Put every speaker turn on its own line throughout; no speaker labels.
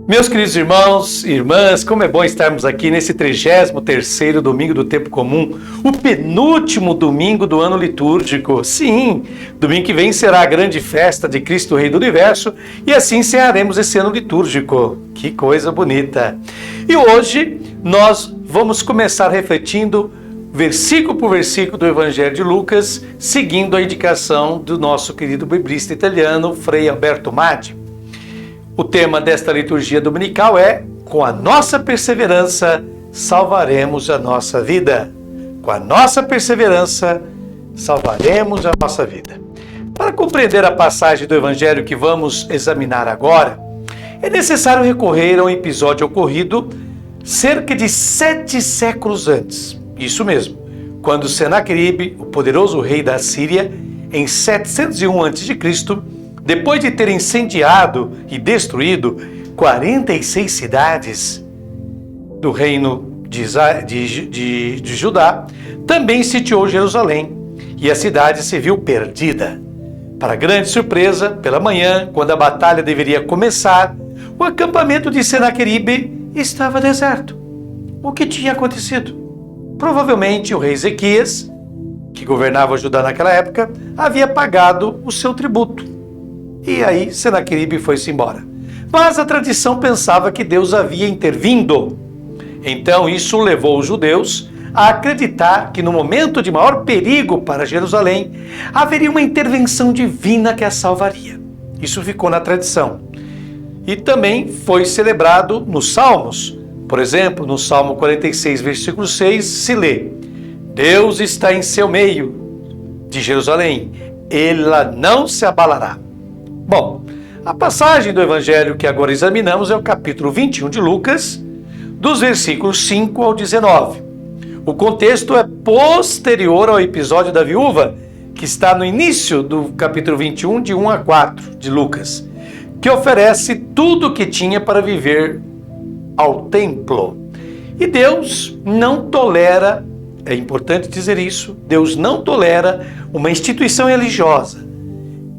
Meus queridos irmãos e irmãs, como é bom estarmos aqui nesse 33º domingo do tempo comum, o penúltimo domingo do ano litúrgico. Sim, domingo que vem será a grande festa de Cristo Rei do Universo e assim encerraremos esse ano litúrgico. Que coisa bonita! E hoje nós vamos começar refletindo versículo por versículo do Evangelho de Lucas, seguindo a indicação do nosso querido biblista italiano, Frei Alberto Maggi. O tema desta liturgia dominical é: com a nossa perseverança, salvaremos a nossa vida. Com a nossa perseverança, salvaremos a nossa vida. Para compreender a passagem do Evangelho que vamos examinar agora, é necessário recorrer a um episódio ocorrido cerca de 7 séculos antes. Isso mesmo, quando Senaqueribe, o poderoso rei da Síria, em 701 a.C., depois de ter incendiado e destruído 46 cidades do reino de Judá, também sitiou Jerusalém e a cidade se viu perdida. Para grande surpresa, pela manhã, quando a batalha deveria começar, o acampamento de Senaqueribe estava deserto. O que tinha acontecido? Provavelmente o rei Ezequias, que governava Judá naquela época, havia pagado o seu tributo. E aí Senaqueribe foi-se embora. Mas a tradição pensava que Deus havia intervindo. Então isso levou os judeus a acreditar que no momento de maior perigo para Jerusalém, haveria uma intervenção divina que a salvaria. Isso ficou na tradição. E também foi celebrado nos Salmos. Por exemplo, no Salmo 46, versículo 6, se lê: Deus está em seu meio de Jerusalém, ela não se abalará. Bom, a passagem do Evangelho que agora examinamos é o capítulo 21 de Lucas, dos versículos 5 ao 19. O contexto é posterior ao episódio da viúva, que está no início do capítulo 21, de 1 a 4 de Lucas, que oferece tudo o que tinha para viver ao templo. E Deus não tolera, é importante dizer isso, Deus não tolera uma instituição religiosa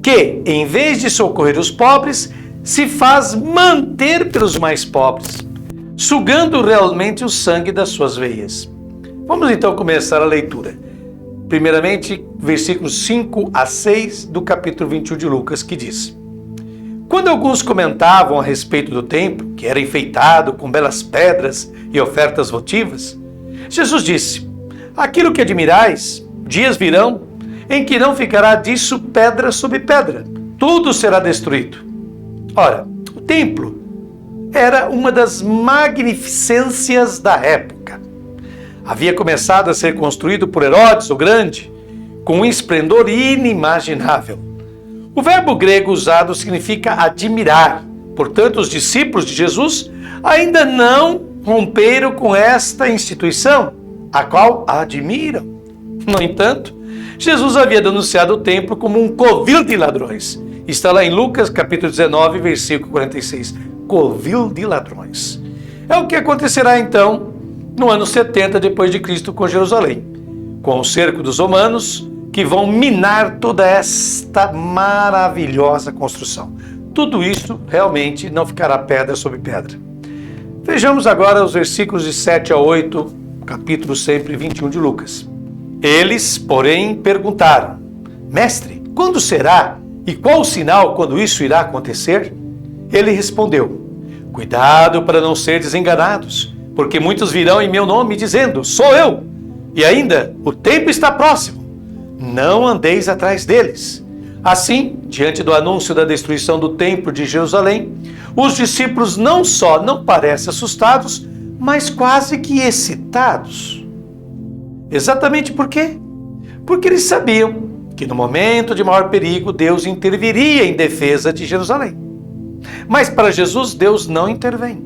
que, em vez de socorrer os pobres, se faz manter pelos mais pobres, sugando realmente o sangue das suas veias. Vamos então começar a leitura. Primeiramente, versículos 5 a 6 do capítulo 21 de Lucas, que diz: Quando alguns comentavam a respeito do templo, que era enfeitado com belas pedras e ofertas votivas, Jesus disse: Aquilo que admirais, dias virão em que não ficará disso pedra sobre pedra, tudo será destruído. Ora, o templo era uma das magnificências da época. Havia começado a ser construído por Herodes o Grande, com um esplendor inimaginável. O verbo grego usado significa admirar. Portanto, os discípulos de Jesus ainda não romperam com esta instituição, a qual admiram. No entanto, Jesus havia denunciado o templo como um covil de ladrões. Está lá em Lucas, capítulo 19, versículo 46. Covil de ladrões. É o que acontecerá então no ano 70 depois de Cristo com Jerusalém, com o cerco dos romanos, que vão minar toda esta maravilhosa construção. Tudo isso realmente não ficará pedra sobre pedra. Vejamos agora os versículos de 7 a 8, capítulo sempre 21 de Lucas. Eles, porém, perguntaram: Mestre, quando será e qual o sinal quando isso irá acontecer? Ele respondeu: Cuidado para não seres enganados, porque muitos virão em meu nome dizendo: Sou eu! E ainda, o tempo está próximo. Não andeis atrás deles. Assim, diante do anúncio da destruição do templo de Jerusalém, os discípulos não só não parecem assustados, mas quase que excitados. Exatamente por quê? Porque eles sabiam que no momento de maior perigo, Deus interviria em defesa de Jerusalém. Mas para Jesus, Deus não intervém.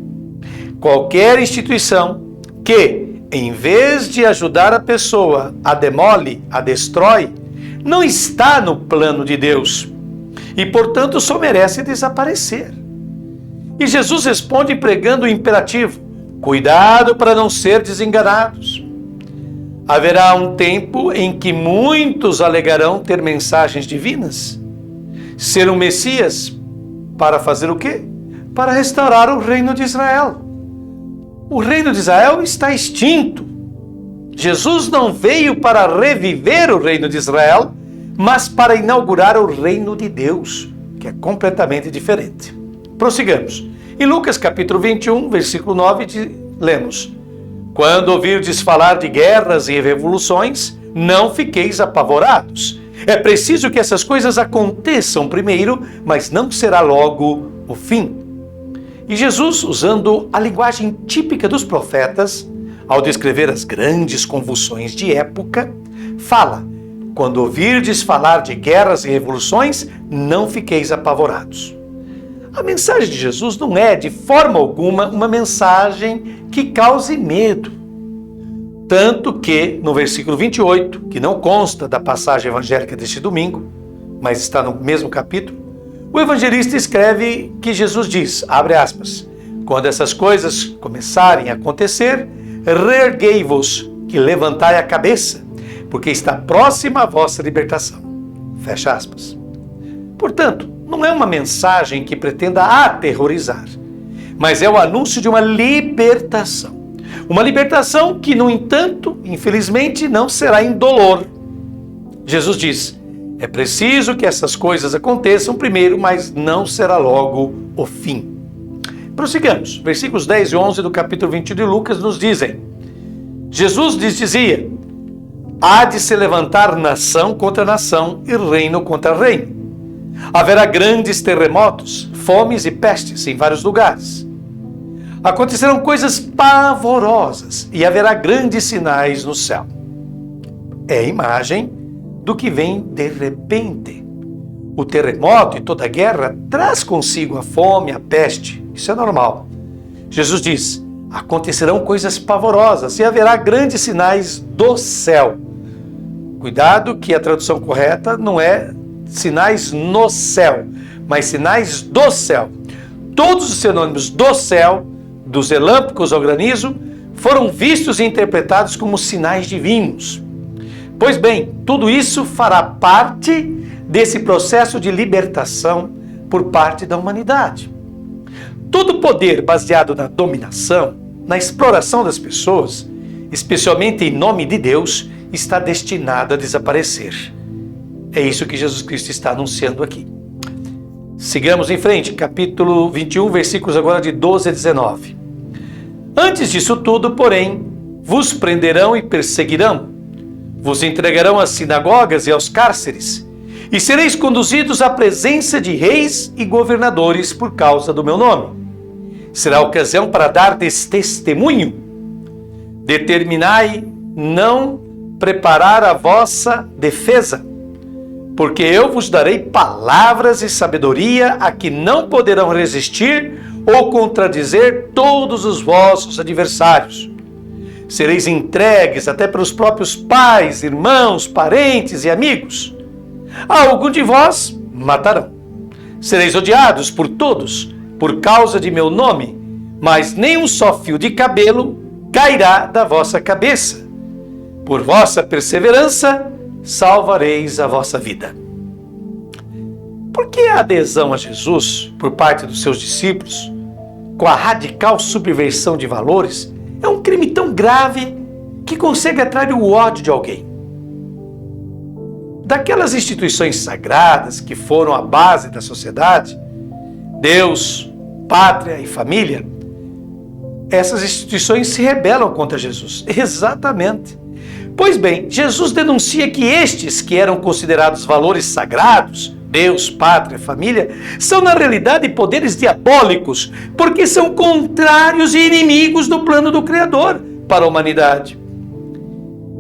Qualquer instituição que, em vez de ajudar a pessoa, a demole, a destrói, não está no plano de Deus e, portanto, só merece desaparecer. E Jesus responde pregando o imperativo: cuidado para não ser desenganados. Haverá um tempo em que muitos alegarão ter mensagens divinas, ser um Messias, para fazer o quê? para restaurar o reino de Israel. O reino de Israel está extinto. Jesus não veio para reviver o reino de Israel, mas para inaugurar o reino de Deus, que é completamente diferente. Prossigamos. Em Lucas capítulo 21, versículo 9, lemos: Quando ouvirdes falar de guerras e revoluções, não fiqueis apavorados. É preciso que essas coisas aconteçam primeiro, mas não será logo o fim. E Jesus, usando a linguagem típica dos profetas, ao descrever as grandes convulsões de época, fala: quando ouvirdes falar de guerras e revoluções, não fiqueis apavorados. A mensagem de Jesus não é, de forma alguma, uma mensagem que cause medo. Tanto que, no versículo 28, que não consta da passagem evangélica deste domingo, mas está no mesmo capítulo, o evangelista escreve que Jesus diz, abre aspas, quando essas coisas começarem a acontecer, reerguei-vos, que levantai a cabeça, porque está próxima a vossa libertação. Fecha aspas. Portanto, não é uma mensagem que pretenda aterrorizar, mas é o anúncio de uma libertação. Uma libertação que, no entanto, infelizmente, não será indolor. Jesus diz, é preciso que essas coisas aconteçam primeiro, mas não será logo o fim. Prossigamos. Versículos 10 e 11 do capítulo 21 de Lucas nos dizem, Jesus lhes dizia, há de se levantar nação contra nação e reino contra reino. Haverá grandes terremotos, fomes e pestes em vários lugares. Acontecerão coisas pavorosas e haverá grandes sinais no céu. É a imagem do que vem de repente. O terremoto e toda a guerra traz consigo a fome, a peste. Isso é normal. Jesus diz, acontecerão coisas pavorosas e haverá grandes sinais do céu. Cuidado que a tradução correta não é sinais no céu, mas sinais do céu. Todos os sinônimos do céu, dos relâmpagos ao granizo, foram vistos e interpretados como sinais divinos. Pois bem, tudo isso fará parte desse processo de libertação por parte da humanidade. Todo poder baseado na dominação, na exploração das pessoas, especialmente em nome de Deus, está destinado a desaparecer. É isso que Jesus Cristo está anunciando aqui. Sigamos em frente, capítulo 21, versículos agora de 12 a 19. Antes disso tudo, porém, vos prenderão e perseguirão, vos entregarão às sinagogas e aos cárceres, e sereis conduzidos à presença de reis e governadores por causa do meu nome. Será ocasião para dar-lhes testemunho. Determinai não preparar a vossa defesa, porque eu vos darei palavras e sabedoria a que não poderão resistir ou contradizer todos os vossos adversários. Sereis entregues até pelos próprios pais, irmãos, parentes e amigos. A algum de vós matarão. Sereis odiados por todos, por causa de meu nome, mas nem um só fio de cabelo cairá da vossa cabeça. Por vossa perseverança, salvareis a vossa vida. Por que a adesão a Jesus, por parte dos seus discípulos, com a radical subversão de valores, é um crime tão grave que consegue atrair o ódio de alguém? Daquelas instituições sagradas que foram a base da sociedade, Deus, pátria e família, essas instituições se rebelam contra Jesus. Exatamente. Pois bem, Jesus denuncia que estes que eram considerados valores sagrados, Deus, pátria, família, são na realidade poderes diabólicos, porque são contrários e inimigos do plano do Criador para a humanidade.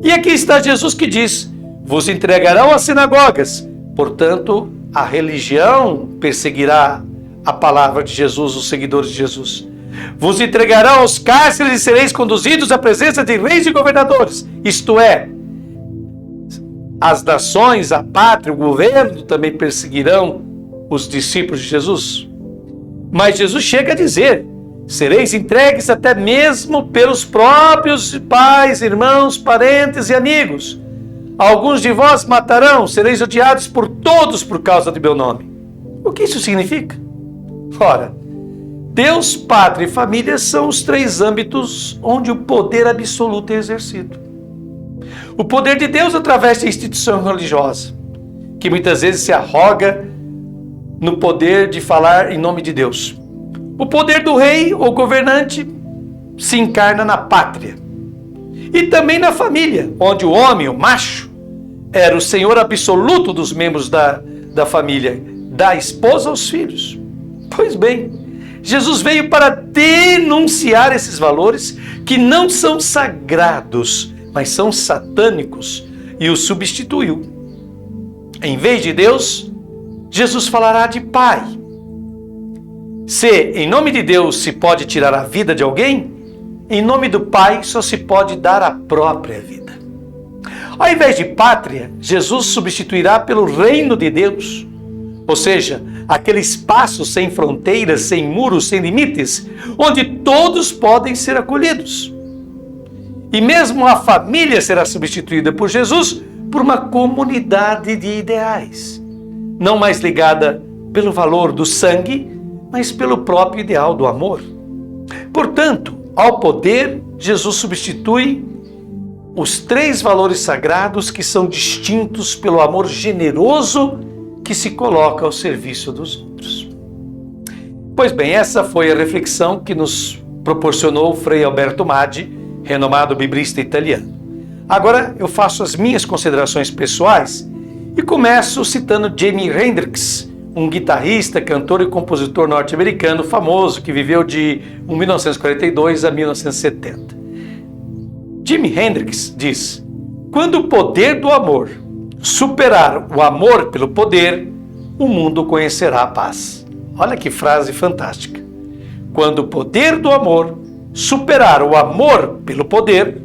E aqui está Jesus que diz, vos entregarão às sinagogas, portanto, a religião perseguirá a palavra de Jesus, os seguidores de Jesus. Vos entregarão aos cárceres e sereis conduzidos à presença de reis e governadores, isto é, as nações, a pátria, o governo também perseguirão os discípulos de Jesus. Mas Jesus chega a dizer, sereis entregues até mesmo pelos próprios pais, irmãos, parentes e amigos. Alguns de vós matarão, sereis odiados por todos por causa de meu nome. O que isso significa? Ora, Deus, pátria e família são os três âmbitos onde o poder absoluto é exercido. O poder de Deus através da instituição religiosa, que muitas vezes se arroga no poder de falar em nome de Deus. O poder do rei ou governante se encarna na pátria. E também na família, onde o homem, o macho, era o senhor absoluto dos membros da família, da esposa aos filhos. Pois bem, Jesus veio para denunciar esses valores que não são sagrados, mas são satânicos, e os substituiu. Em vez de Deus, Jesus falará de Pai. Se em nome de Deus se pode tirar a vida de alguém, em nome do Pai só se pode dar a própria vida. Ao invés de pátria, Jesus substituirá pelo reino de Deus, ou seja, aquele espaço sem fronteiras, sem muros, sem limites, onde todos podem ser acolhidos. E mesmo a família será substituída por Jesus por uma comunidade de ideais, não mais ligada pelo valor do sangue, mas pelo próprio ideal do amor. Portanto, ao poder, Jesus substitui os três valores sagrados que são distintos pelo amor generoso que se coloca ao serviço dos outros. Pois bem, essa foi a reflexão que nos proporcionou o Frei Alberto Maggi, renomado biblista italiano. Agora eu faço as minhas considerações pessoais e começo citando Jimi Hendrix, um guitarrista, cantor e compositor norte-americano famoso que viveu de 1942 a 1970. Jimi Hendrix diz: quando o poder do amor superar o amor pelo poder, o mundo conhecerá a paz. Olha que frase fantástica. Quando o poder do amor superar o amor pelo poder,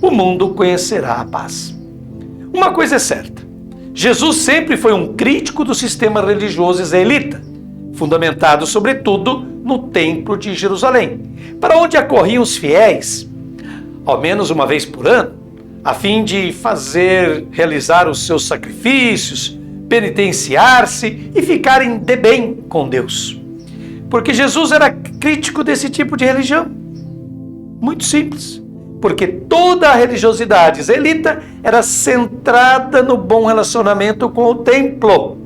o mundo conhecerá a paz. Uma coisa é certa: Jesus sempre foi um crítico do sistema religioso israelita, fundamentado sobretudo no Templo de Jerusalém, para onde acorriam os fiéis, ao menos uma vez por ano, a fim de realizar os seus sacrifícios, penitenciar-se e ficarem de bem com Deus. Porque Jesus era crítico desse tipo de religião. Muito simples. Porque toda a religiosidade israelita era centrada no bom relacionamento com o templo,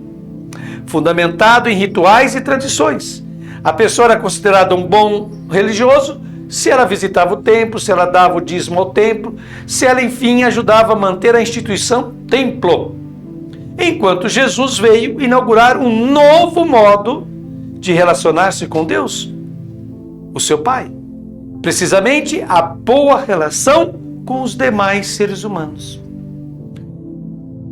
fundamentado em rituais e tradições. A pessoa era considerada um bom religioso se ela visitava o templo, se ela dava o dízimo ao templo, se ela, enfim, ajudava a manter a instituição templo. Enquanto Jesus veio inaugurar um novo modo de relacionar-se com Deus, o seu Pai. Precisamente a boa relação com os demais seres humanos.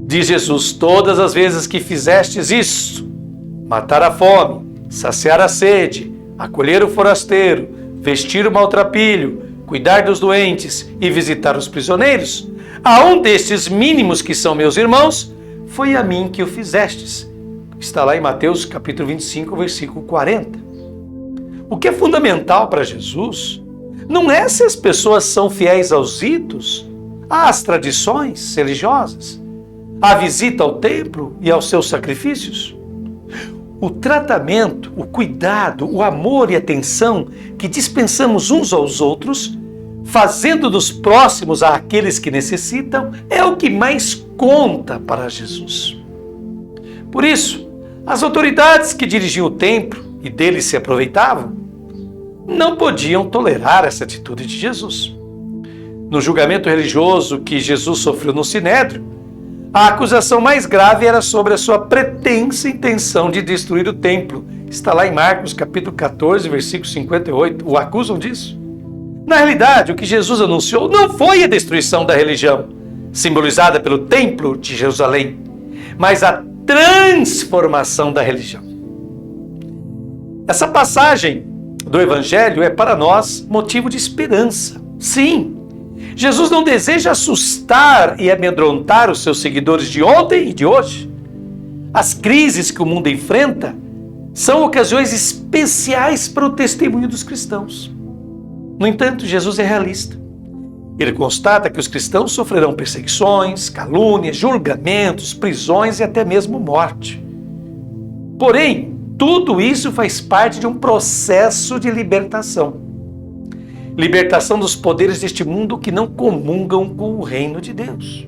Diz Jesus: todas as vezes que fizestes isso, matar a fome, saciar a sede, acolher o forasteiro, vestir o maltrapilho, cuidar dos doentes e visitar os prisioneiros, a um destes mínimos que são meus irmãos, foi a mim que o fizestes. Está lá em Mateus capítulo 25, versículo 40. O que é fundamental para Jesus não é se as pessoas são fiéis aos ritos, às tradições religiosas, à visita ao templo e aos seus sacrifícios. O tratamento, o cuidado, o amor e atenção que dispensamos uns aos outros, fazendo dos próximos àqueles que necessitam, é o que mais conta para Jesus. Por isso, as autoridades que dirigiam o templo e dele se aproveitavam, não podiam tolerar essa atitude de Jesus. No julgamento religioso que Jesus sofreu no Sinédrio, a acusação mais grave era sobre a sua pretensa intenção de destruir o templo. Está lá em Marcos capítulo 14, versículo 58. O acusam disso. Na realidade, o que Jesus anunciou não foi a destruição da religião, simbolizada pelo templo de Jerusalém, mas a transformação da religião. Essa passagem do Evangelho é para nós motivo de esperança. Sim, Jesus não deseja assustar e amedrontar os seus seguidores de ontem e de hoje. As crises que o mundo enfrenta são ocasiões especiais para o testemunho dos cristãos. No entanto, Jesus é realista. Ele constata que os cristãos sofrerão perseguições, calúnias, julgamentos, prisões e até mesmo morte. Porém, Tudo isso faz parte de um processo de libertação. Libertação dos poderes deste mundo que não comungam com o reino de Deus.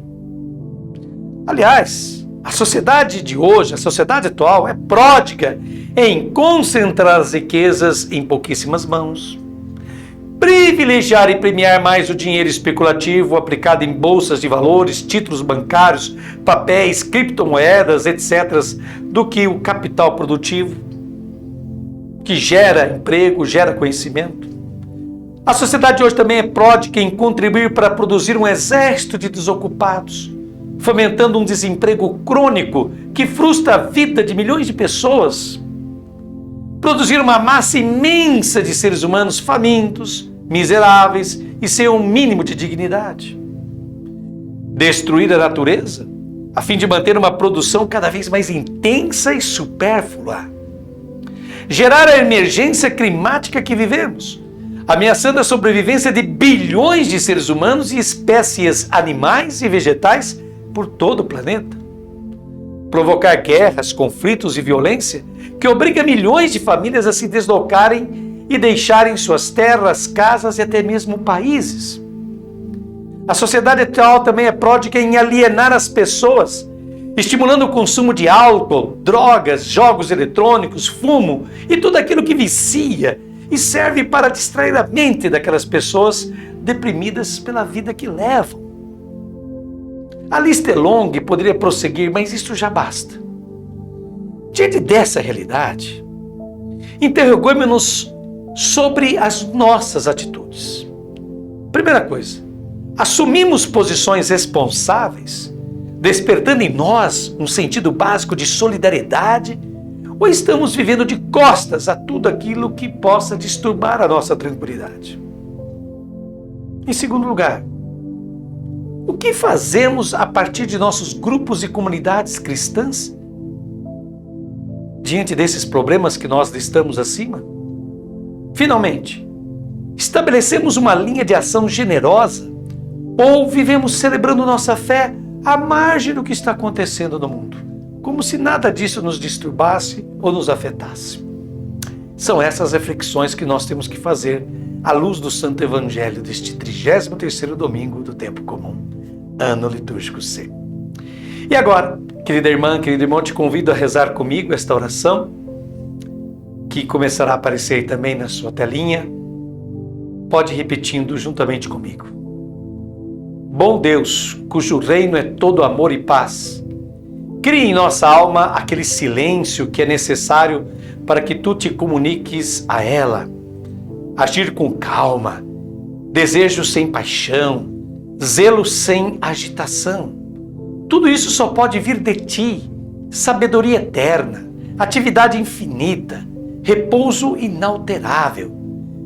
Aliás, a sociedade de hoje, a sociedade atual, é pródiga em concentrar as riquezas em pouquíssimas mãos, privilegiar e premiar mais o dinheiro especulativo aplicado em bolsas de valores, títulos bancários, papéis, criptomoedas, etc., do que o capital produtivo, que gera emprego, gera conhecimento. A sociedade de hoje também é pródiga em contribuir para produzir um exército de desocupados, fomentando um desemprego crônico que frustra a vida de milhões de pessoas. Produzir uma massa imensa de seres humanos famintos, miseráveis e sem um mínimo de dignidade. Destruir a natureza, a fim de manter uma produção cada vez mais intensa e supérflua. Gerar a emergência climática que vivemos, ameaçando a sobrevivência de bilhões de seres humanos e espécies animais e vegetais por todo o planeta. Provocar guerras, conflitos e violência que obriga milhões de famílias a se deslocarem e deixarem suas terras, casas e até mesmo países. A sociedade atual também é pródiga em alienar as pessoas, estimulando o consumo de álcool, drogas, jogos eletrônicos, fumo e tudo aquilo que vicia e serve para distrair a mente daquelas pessoas deprimidas pela vida que levam. A lista é longa e poderia prosseguir, mas isso já basta. Diante dessa realidade, interrogamos-nos sobre as nossas atitudes. Primeira coisa, assumimos posições responsáveis, despertando em nós um sentido básico de solidariedade, ou estamos vivendo de costas a tudo aquilo que possa disturbar a nossa tranquilidade? Em segundo lugar, o que fazemos a partir de nossos grupos e comunidades cristãs diante desses problemas que nós listamos acima? Finalmente, estabelecemos uma linha de ação generosa ou vivemos celebrando nossa fé à margem do que está acontecendo no mundo, como se nada disso nos disturbasse ou nos afetasse? São essas reflexões que nós temos que fazer à luz do Santo Evangelho deste 33º domingo do tempo comum, ano litúrgico C. E agora, querida irmã, querido irmão, te convido a rezar comigo esta oração, que começará a aparecer aí também na sua telinha. Pode ir repetindo juntamente comigo. Bom Deus, cujo reino é todo amor e paz, crie em nossa alma aquele silêncio que é necessário para que tu te comuniques a ela. Agir com calma, desejo sem paixão, zelo sem agitação. Tudo isso só pode vir de ti, sabedoria eterna, atividade infinita, repouso inalterável,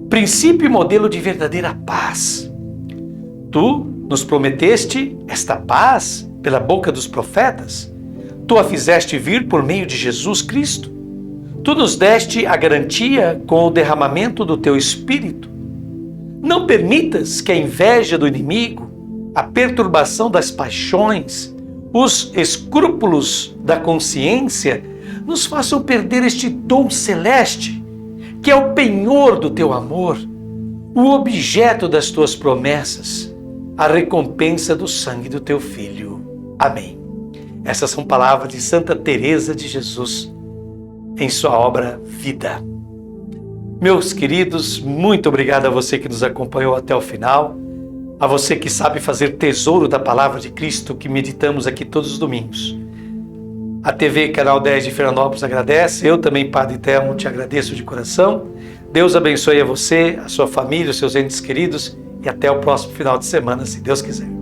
princípio e modelo de verdadeira paz. Tu nos prometeste esta paz pela boca dos profetas. Tu a fizeste vir por meio de Jesus Cristo. Tu nos deste a garantia com o derramamento do teu Espírito. Não permitas que a inveja do inimigo, a perturbação das paixões, os escrúpulos da consciência nos façam perder este dom celeste, que é o penhor do teu amor, o objeto das tuas promessas, a recompensa do sangue do teu Filho. Amém. Essas são palavras de Santa Teresa de Jesus em sua obra Vida. Meus queridos, muito obrigado a você que nos acompanhou até o final, a você que sabe fazer tesouro da palavra de Cristo que meditamos aqui todos os domingos. A TV Canal 10 de Fernandópolis agradece, eu também, Padre Telmo, te agradeço de coração. Deus abençoe a você, a sua família, os seus entes queridos e até o próximo final de semana, se Deus quiser.